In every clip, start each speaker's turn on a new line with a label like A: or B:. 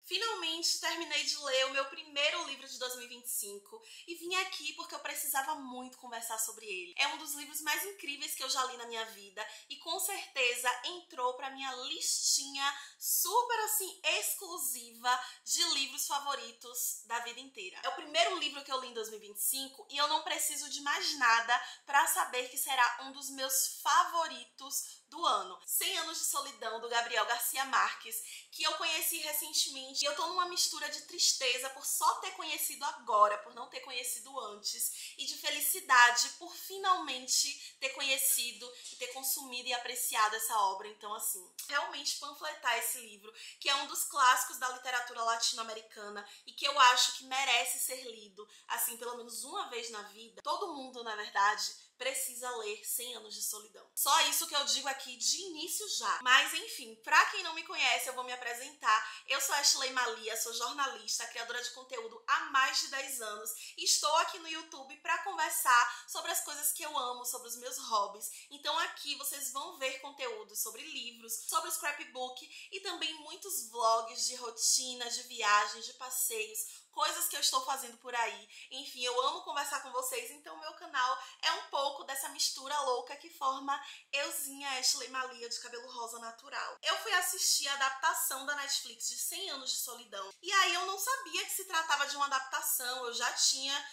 A: Finalmente terminei de ler o meu primeiro livro de 2025 e vim aqui porque eu precisava muito conversar sobre ele. É um dos livros mais incríveis que eu já li na minha vida e com certeza entrou pra minha listinha super assim exclusiva de livros favoritos da vida inteira. É o primeiro livro que eu li em 2025 e eu não preciso de mais nada pra saber que será um dos meus favoritos do ano. 100 Anos de Solidão, do Gabriel Garcia Marques, que eu conheci recentemente e eu tô numa mistura de tristeza por só ter conhecido agora, por não ter conhecido antes, e de felicidade por finalmente ter conhecido e ter consumido e apreciado essa obra. Então, assim, realmente panfletar esse livro, que é um dos clássicos da literatura latino-americana e que eu acho que merece ser lido, assim, pelo menos uma vez na vida. Todo mundo, na verdade, precisa ler 100 Anos de Solidão. Só isso que eu digo aqui de início já. Mas enfim, pra quem não me conhece, eu vou me apresentar. Eu sou Ashley Malia, sou jornalista, criadora de conteúdo há mais de 10 anos e estou aqui no YouTube pra conversar sobre as coisas que eu amo, sobre os meus hobbies. Então aqui vocês vão ver conteúdos sobre livros, sobre o scrapbook e também muitos vlogs de rotina, de viagens, de passeios, coisas que eu estou fazendo por aí. Enfim, eu amo conversar com vocês, então meu canal é um pouco dessa mistura louca que forma euzinha Ashley Malia de cabelo rosa natural. Eu fui assistir a adaptação da Netflix de 100 Anos de Solidão, e aí eu não sabia que se tratava de uma adaptação, eu já tinha,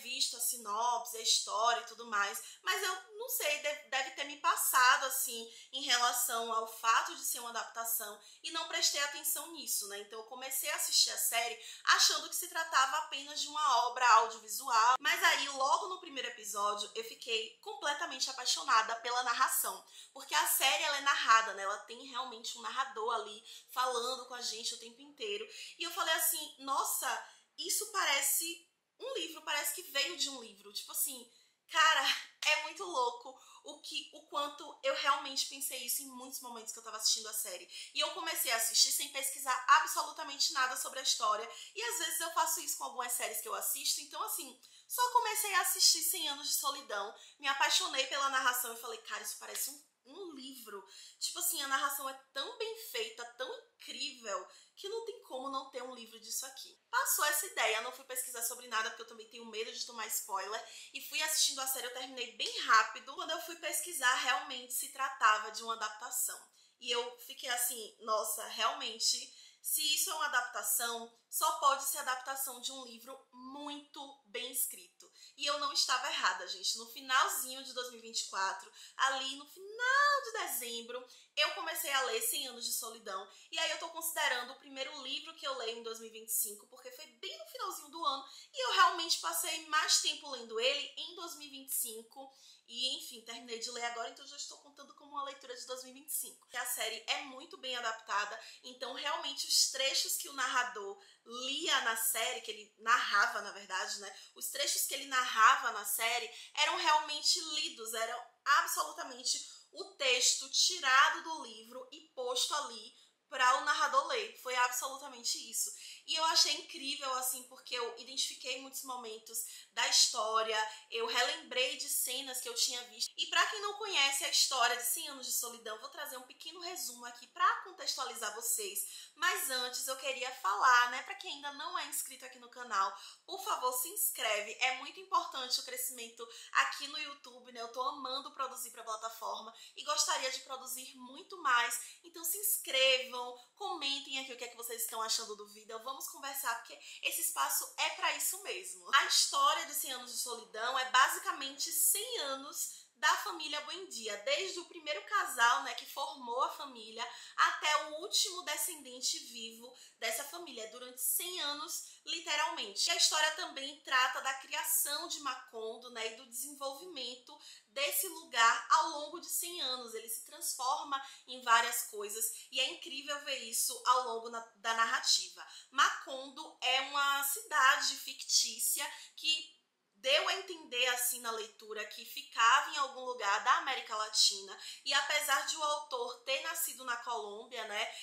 A: visto a sinopse, a história e tudo mais, mas eu não sei, deve ter me passado, assim, em relação ao fato de ser uma adaptação, e não prestei atenção nisso, né? Então eu comecei a assistir a série achando que se tratava apenas de uma obra audiovisual, mas aí logo no primeiro episódio eu fiquei completamente apaixonada pela narração, porque a série ela é narrada, né? Ela tem realmente um narrador ali falando com a gente o tempo inteiro, e eu falei assim, nossa, isso parece um livro, parece que veio de um livro, tipo assim, cara, é muito louco o quanto eu realmente pensei isso em muitos momentos que eu tava assistindo a série. E eu comecei a assistir sem pesquisar absolutamente nada sobre a história. E às vezes eu faço isso com algumas séries que eu assisto. Então, assim, só comecei a assistir 100 Anos de Solidão. Me apaixonei pela narração e falei, cara, isso parece um livro. Tipo assim, a narração é tão bem feita, tão incrível, que não tem como não ter um livro disso aqui. Passou essa ideia, não fui pesquisar sobre nada, porque eu também tenho medo de tomar spoiler, e fui assistindo a série, eu terminei bem rápido. Quando eu fui pesquisar, realmente se tratava de uma adaptação. E eu fiquei assim, nossa, realmente, se isso é uma adaptação, só pode ser adaptação de um livro muito bem escrito. E eu não estava errada, gente. No finalzinho de 2024, ali no final de dezembro, eu comecei a ler 100 Anos de Solidão. E aí eu tô considerando o primeiro livro que eu leio em 2025, porque foi bem no finalzinho do ano. E eu realmente passei mais tempo lendo ele em 2025. E, enfim, terminei de ler agora, então já estou contando como uma leitura de 2025. A série é muito bem adaptada, então realmente os trechos que o narrador lia na série, que ele narrava, na verdade, né? Os trechos que ele narrava na série eram realmente lidos, eram absolutamente o texto tirado do livro e posto ali para o narrador ler. Foi absolutamente isso. E eu achei incrível, assim, porque eu identifiquei muitos momentos da história, eu relembrei de cenas que eu tinha visto. E para quem não conhece a história de 100 Anos de Solidão, vou trazer um pequeno resumo aqui para contextualizar vocês. Mas antes eu queria falar, né, para quem ainda não é inscrito aqui no canal, por favor, se inscreve. É muito importante o crescimento aqui no YouTube, né? Eu tô amando produzir para a plataforma e gostaria de produzir muito mais. Então se inscrevam, comentem aqui o que é que vocês estão achando do vídeo. Vamos conversar, porque esse espaço é para isso mesmo. A história de 100 Anos de Solidão é basicamente 100 anos da família Buendia, desde o primeiro casal, né, que formou a família, até o último descendente vivo dessa família, durante 100 anos, literalmente. E a história também trata da criação de Macondo, né, e do desenvolvimento desse lugar ao longo de 100 anos. Ele se transforma em várias coisas e é incrível ver isso ao longo da narrativa. Macondo é uma cidade fictícia que deu a entender, assim, na leitura, que ficava em algum lugar da América Latina, e apesar de o autor ter nascido na Colômbia, né,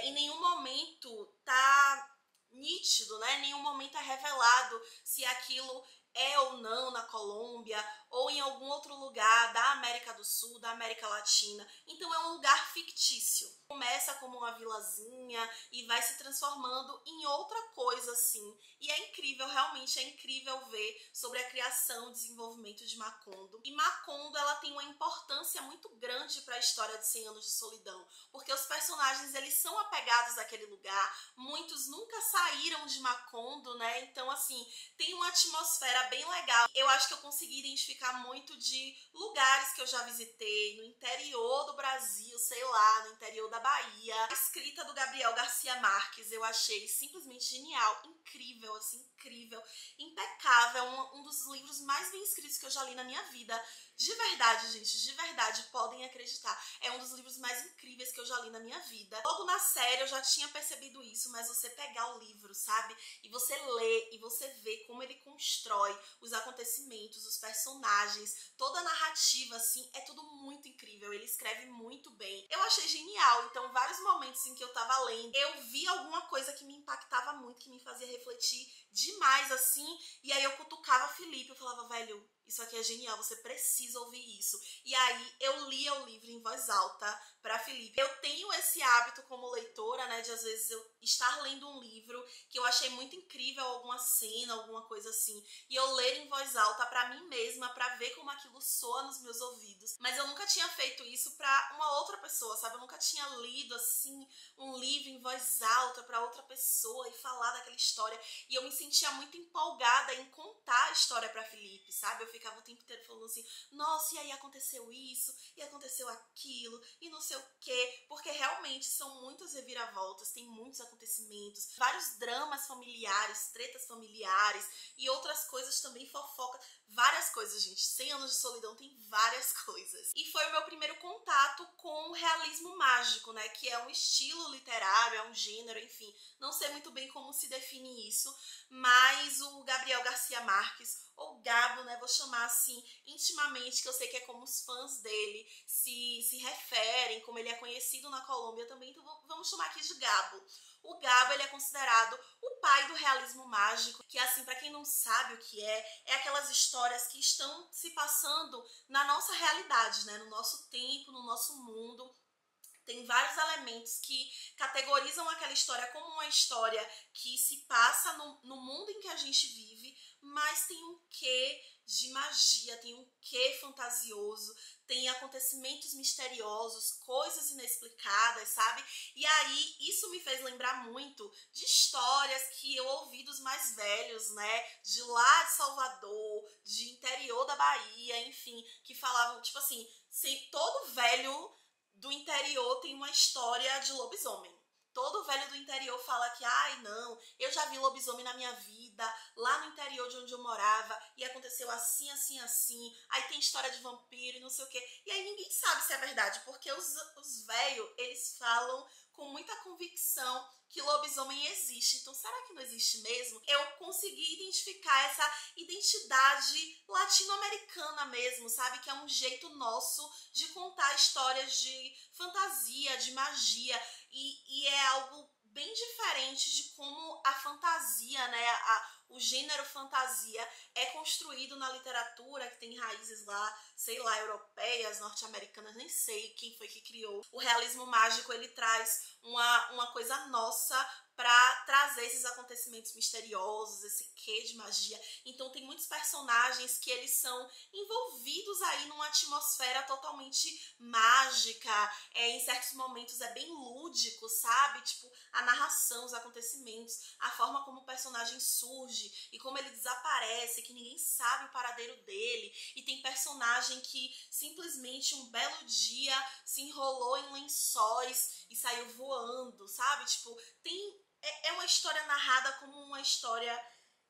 A: em nenhum momento tá nítido, né, em nenhum momento é revelado se aquilo é ou não na Colômbia ou em algum outro lugar da América do Sul, da América Latina. Então é um lugar fictício. Começa como uma vilazinha e vai se transformando em outra coisa assim. E é incrível, realmente é incrível ver sobre a criação e desenvolvimento de Macondo. E Macondo, ela tem uma importância muito grande para a história de 100 anos de solidão, porque os personagens, eles são apegados àquele lugar, muitos nunca saíram de Macondo, né? Então, assim, tem uma atmosfera bem legal. Eu acho que eu consegui identificar muito de lugares que eu já visitei, no interior do Brasil, sei lá, no interior da Bahia. A escrita do Gabriel Garcia Marques eu achei simplesmente genial, incrível, assim, incrível, impecável, um dos livros mais bem escritos que eu já li na minha vida. De verdade, gente, de verdade, podem acreditar. É um dos livros mais incríveis que eu já li na minha vida. Logo na série eu já tinha percebido isso, mas você pegar o livro, sabe? E você lê e você vê como ele constrói os acontecimentos, os personagens, toda a narrativa, assim, é tudo muito incrível. Ele escreve muito bem. Eu achei genial, então vários momentos em que eu tava lendo, eu vi alguma coisa que me impactava muito, que me fazia refletir demais, assim, e aí eu cutucava Felipe, eu falava, velho, isso aqui é genial, você precisa ouvir isso. E aí eu lia o livro em voz alta para Felipe. Eu tenho esse hábito como leitora, né, de às vezes eu estar lendo um livro que eu achei muito incrível, alguma cena, alguma coisa assim, e eu ler em voz alta para mim mesma, para ver como aquilo soa nos meus ouvidos. Mas eu nunca tinha feito isso para uma outra pessoa, sabe? Eu nunca tinha lido assim um livro em voz alta para outra pessoa e falar daquela história. E eu me sentia muito empolgada em contar a história para Felipe, sabe? Eu ficava o tempo inteiro falando assim, nossa, e aí aconteceu isso, e aconteceu aquilo, e não sei o quê, porque realmente são muitas reviravoltas, tem muitos acontecimentos, vários dramas familiares, tretas familiares e outras coisas também, fofoca, várias coisas, gente. 100 anos de solidão tem várias coisas. E foi o meu primeiro contato com o realismo mágico, né, que é um estilo literário, é um gênero, enfim, não sei muito bem como se define isso, mas o Gabriel Garcia Marques, ou Gabo, né, vou chamar assim intimamente, que eu sei que é como os fãs dele se referem, como ele é conhecido na Colômbia também, então vamos chamar aqui de Gabo. O Gabo, ele é considerado o pai do realismo mágico, que assim, para quem não sabe o que é aquelas histórias que estão se passando na nossa realidade, né, no nosso tempo, no nosso mundo. Tem vários elementos que categorizam aquela história como uma história que se passa no mundo em que a gente vive, mas tem um quê de magia, tem um quê fantasioso, tem acontecimentos misteriosos, coisas inexplicadas, sabe? E aí, isso me fez lembrar muito de histórias que eu ouvi dos mais velhos, né? De lá de Salvador, de interior da Bahia, enfim, que falavam, tipo assim, todo velho do interior tem uma história de lobisomem. Todo velho do interior fala que, ai não, eu já vi lobisomem na minha vida, lá no interior de onde eu morava, e aconteceu assim, assim, assim, aí tem história de vampiro e não sei o quê. E aí ninguém sabe se é verdade, porque os velhos, eles falam com muita convicção que lobisomem existe. Então, será que não existe mesmo? Eu consegui identificar essa identidade latino-americana mesmo, sabe? Que é um jeito nosso de contar histórias de fantasia, de magia, e é algo bem diferente de como a fantasia, né, o gênero fantasia é construído na literatura, que tem raízes lá, sei lá, europeias, norte-americanas, nem sei quem foi que criou. O realismo mágico, ele traz uma coisa nossa para trazer esses acontecimentos misteriosos, esse quê de magia. Então tem muitos personagens que eles são envolvidos aí numa atmosfera totalmente mágica, em certos momentos é bem lúdico, sabe? Tipo, a narração, os acontecimentos, a forma como o personagem surge e como ele desaparece, que ninguém sabe o paradeiro dele, e tem personagem que simplesmente um belo dia se enrolou em lençóis e saiu voando, sabe? Tipo, é uma história narrada como uma história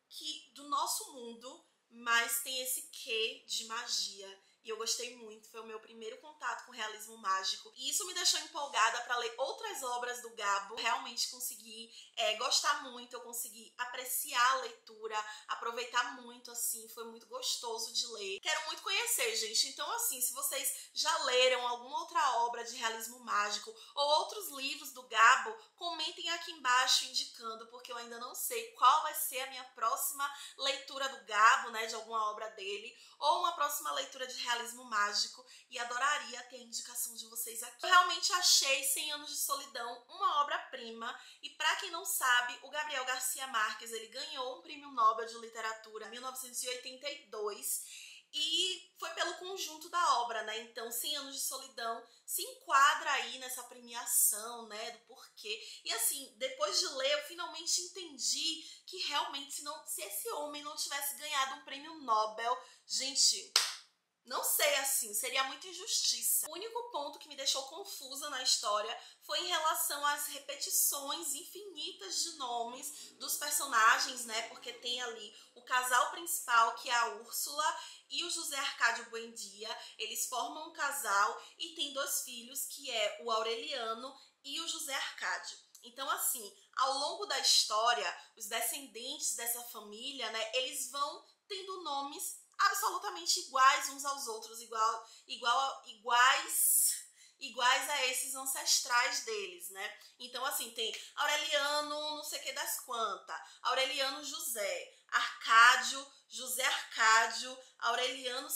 A: que do nosso mundo, mas tem esse quê de magia. e eu gostei muito. Foi o meu primeiro contato com realismo mágico e isso me deixou empolgada para ler outras obras do Gabo. Realmente consegui gostar muito, eu consegui apreciar a leitura, aproveitar muito, assim, foi muito gostoso de ler. Quero muito conhecer, gente, então assim, se vocês já leram alguma outra obra de realismo mágico ou outros livros do Gabo, comentem aqui embaixo indicando, porque eu ainda não sei qual vai ser a minha próxima leitura do Gabo, né, de alguma obra dele, ou uma próxima leitura de realismo mágico, e adoraria ter a indicação de vocês aqui. Eu realmente achei 100 Anos de Solidão uma obra-prima, e para quem não sabe, o Gabriel Garcia Marques, ele ganhou um prêmio Nobel de Literatura em 1982, e foi pelo conjunto da obra, né? Então, 100 Anos de Solidão se enquadra aí nessa premiação, né? Do porquê. E assim, depois de ler, eu finalmente entendi que realmente, se esse homem não tivesse ganhado um prêmio Nobel, gente, não sei, assim, seria muita injustiça. O único ponto que me deixou confusa na história foi em relação às repetições infinitas de nomes dos personagens, né? Porque tem ali o casal principal, que é a Úrsula, e o José Arcádio Buendia. Eles formam um casal e tem 2 filhos, que é o Aureliano e o José Arcádio. Então, assim, ao longo da história, os descendentes dessa família, né, eles vão tendo nomes absolutamente iguais uns aos outros, iguais a esses ancestrais deles, né? Então, assim, tem Aureliano não sei o que das quantas, Aureliano José, Arcádio, José Arcádio, Aureliano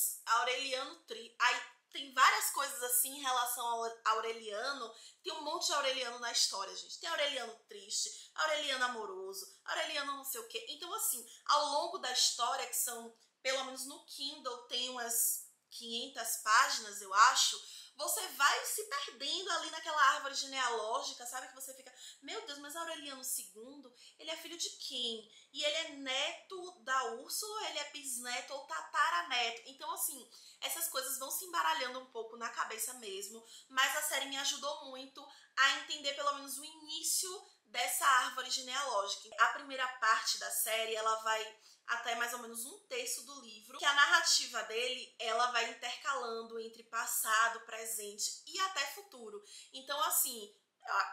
A: aí tem várias coisas assim em relação ao Aureliano. Tem um monte de Aureliano na história, gente. Tem Aureliano triste, Aureliano amoroso, Aureliano não sei o que. Então, assim, ao longo da história, que são, pelo menos no Kindle, tem umas 500 páginas, eu acho, você vai se perdendo ali naquela árvore genealógica, sabe? Que você fica, meu Deus, mas Aureliano II, ele é filho de quem? E ele é neto da Úrsula, ele é bisneto ou tataraneto? Então, assim, essas coisas vão se embaralhando um pouco na cabeça mesmo, mas a série me ajudou muito a entender pelo menos o início dessa árvore genealógica. A primeira parte da série, ela vai até mais ou menos 1/3 do livro, que a narrativa dele, ela vai intercalando entre passado, presente e até futuro. Então, assim,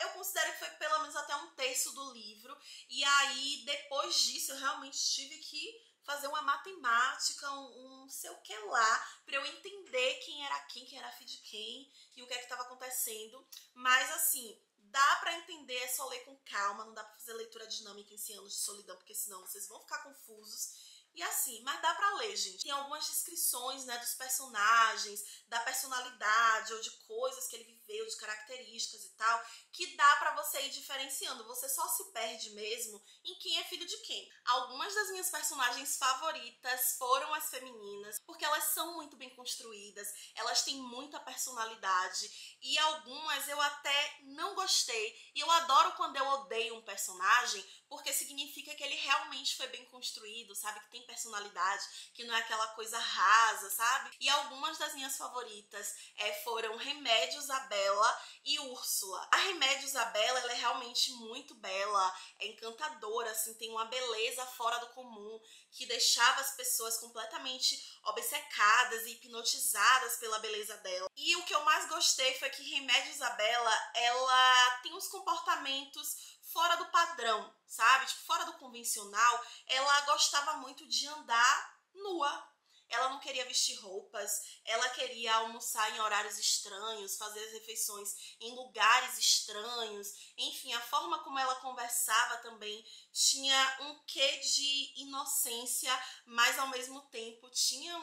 A: eu considero que foi pelo menos até 1/3 do livro, e aí, depois disso, eu realmente tive que fazer uma matemática, um sei o que lá, pra eu entender quem era filho de quem, e o que é que tava acontecendo. Mas, assim, dá pra entender, é só ler com calma, não dá pra fazer leitura dinâmica em 100 Anos de Solidão, porque senão vocês vão ficar confusos. E assim, mas dá pra ler, gente. Tem algumas descrições, né, dos personagens, da personalidade ou de coisas que ele viveu, de características e tal, que dá pra você ir diferenciando. Você só se perde mesmo em quem é filho de quem. Algumas das minhas personagens favoritas foram as femininas, porque elas são muito bem construídas, elas têm muita personalidade, e algumas eu até não gostei. E eu adoro quando eu odeio um personagem, porque significa que ele realmente foi bem construído, sabe? Que tem personalidade, que não é aquela coisa rasa, sabe? E algumas das minhas favoritas foram Remédios, a Bela e Úrsula. A Remédios, a Bela, ela é realmente muito bela, é encantadora, assim, tem uma beleza fora do comum, que deixava as pessoas completamente obcecadas e hipnotizadas pela beleza dela. E o que eu mais gostei foi que Remédios, a Bela, ela tem uns comportamentos fora do padrão, sabe? Tipo, fora do convencional. Ela gostava muito de andar nua. Ela não queria vestir roupas, ela queria almoçar em horários estranhos, fazer as refeições em lugares estranhos. Enfim, a forma como ela conversava também tinha um quê de inocência, mas ao mesmo tempo tinha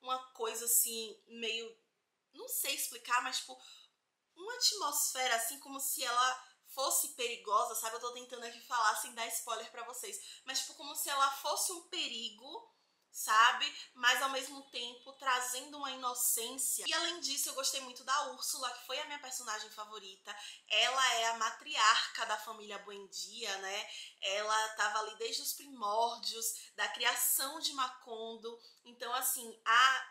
A: uma coisa assim, meio... não sei explicar, mas tipo, uma atmosfera assim como se ela fosse perigosa, sabe? Eu tô tentando aqui falar sem dar spoiler pra vocês, mas tipo, como se ela fosse um perigo, sabe? Mas ao mesmo tempo trazendo uma inocência. E além disso, eu gostei muito da Úrsula, que foi a minha personagem favorita. Ela é a matriarca da família Buendia, né? Ela tava ali desde os primórdios da criação de Macondo. Então, assim,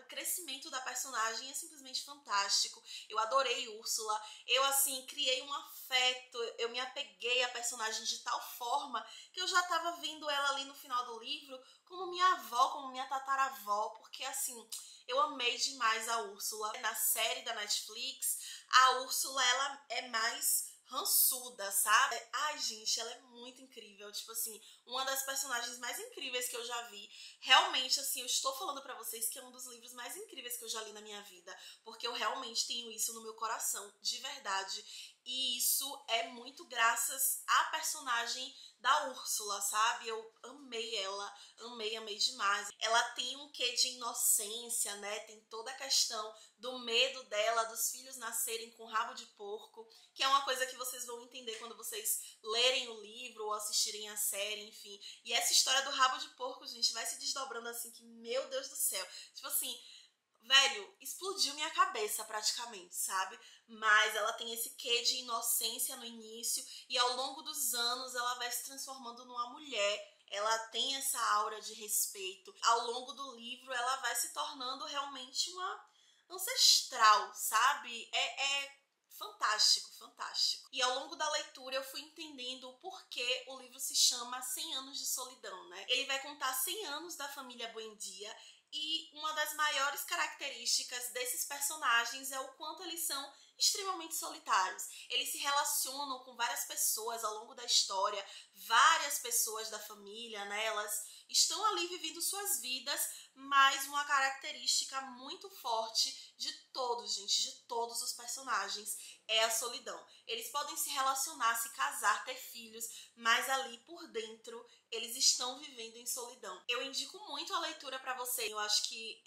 A: o crescimento da personagem é simplesmente fantástico. Eu adorei Úrsula. Eu, assim, criei um afeto. Eu me apeguei à personagem de tal forma que que eu já tava vendo ela ali no final do livro como minha avó, como minha tataravó, porque assim, eu amei demais a Úrsula. Na série da Netflix, a Úrsula, ela é mais rançuda, sabe? Ai, gente, ela é muito incrível. Tipo assim, uma das personagens mais incríveis que eu já vi. Realmente, assim, eu estou falando pra vocês que é um dos livros mais incríveis que eu já li na minha vida. Porque eu realmente tenho isso no meu coração, de verdade. E isso é muito graças à personagem da Úrsula, sabe? Eu amei ela, amei demais. Ela tem um quê de inocência, né? Tem toda a questão do medo dela, dos filhos nascerem com rabo de porco, que é uma coisa que vocês vão entender quando vocês lerem o livro ou assistirem a série, enfim. E essa história do rabo de porco, gente, vai se desdobrando assim que, meu Deus do céu. Tipo assim, velho, explodiu minha cabeça praticamente, sabe? Mas ela tem esse quê de inocência no início e ao longo dos anos ela vai se transformando numa mulher. Ela tem essa aura de respeito. Ao longo do livro ela vai se tornando realmente uma ancestral, sabe? É fantástico, fantástico. E ao longo da leitura eu fui entendendo o porquê o livro se chama 100 anos de solidão, né? Ele vai contar 100 anos da família Buendia e uma das maiores características desses personagens é o quanto eles são extremamente solitários. Eles se relacionam com várias pessoas ao longo da história, várias pessoas da família, né? Elas estão ali vivendo suas vidas, mas uma característica muito forte de todos, gente, de todos os personagens é a solidão. Eles podem se relacionar, se casar, ter filhos, mas ali por dentro eles estão vivendo em solidão. Eu indico muito a leitura para vocês. Eu acho que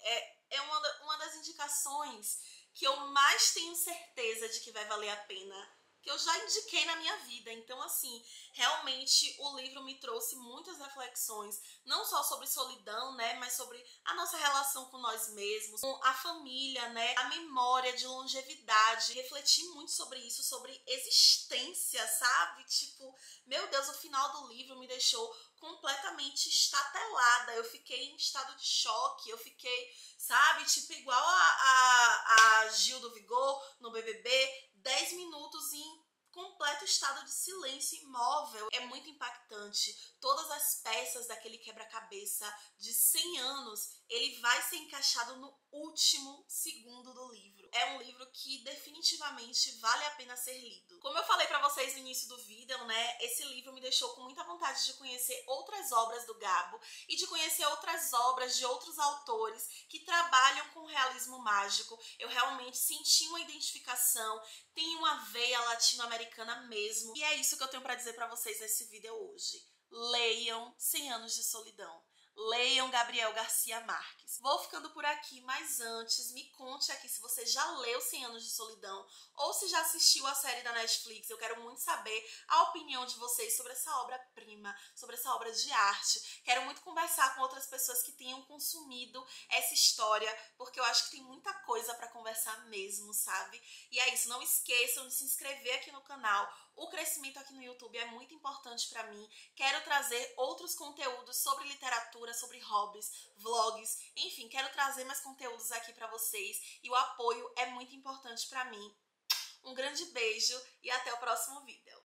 A: é uma das indicações que eu mais tenho certeza de que vai valer a pena, que eu já indiquei na minha vida. Então, assim, realmente o livro me trouxe muitas reflexões, não só sobre solidão, né, mas sobre a nossa relação com nós mesmos, com a família, né, a memória de longevidade. Refleti muito sobre isso, sobre existência, sabe? Tipo, meu Deus, o final do livro me deixou completamente estatelada. Eu fiquei em estado de choque, eu fiquei, sabe, tipo, igual a Gil do Vigor no BBB, 10 minutos em completo estado de silêncio imóvel. É muito impactante. Todas as peças daquele quebra-cabeça de 100 anos, ele vai ser encaixado no último segundo do livro. É um livro que definitivamente vale a pena ser lido. Como eu falei pra vocês no início do vídeo, né, esse livro me deixou com muita vontade de conhecer outras obras do Gabo e de conhecer outras obras de outros autores que trabalham com realismo mágico. Eu realmente senti uma identificação, tem uma veia latino-americana mesmo. E é isso que eu tenho pra dizer pra vocês nesse vídeo hoje. Leiam 100 anos de solidão. Leiam Gabriel Garcia Marques. Vou ficando por aqui, mas antes, me conte aqui se você já leu 100 anos de solidão ou se já assistiu a série da Netflix. Eu quero muito saber a opinião de vocês sobre essa obra-prima, sobre essa obra de arte. Quero muito conversar com outras pessoas que tenham consumido essa história, porque eu acho que tem muita coisa pra conversar mesmo, sabe? E é isso, não esqueçam de se inscrever aqui no canal. O crescimento aqui no YouTube é muito importante pra mim. Quero trazer outros conteúdos sobre literatura, sobre hobbies, vlogs, enfim, quero trazer mais conteúdos aqui pra vocês e o apoio é muito importante pra mim. Um grande beijo e até o próximo vídeo.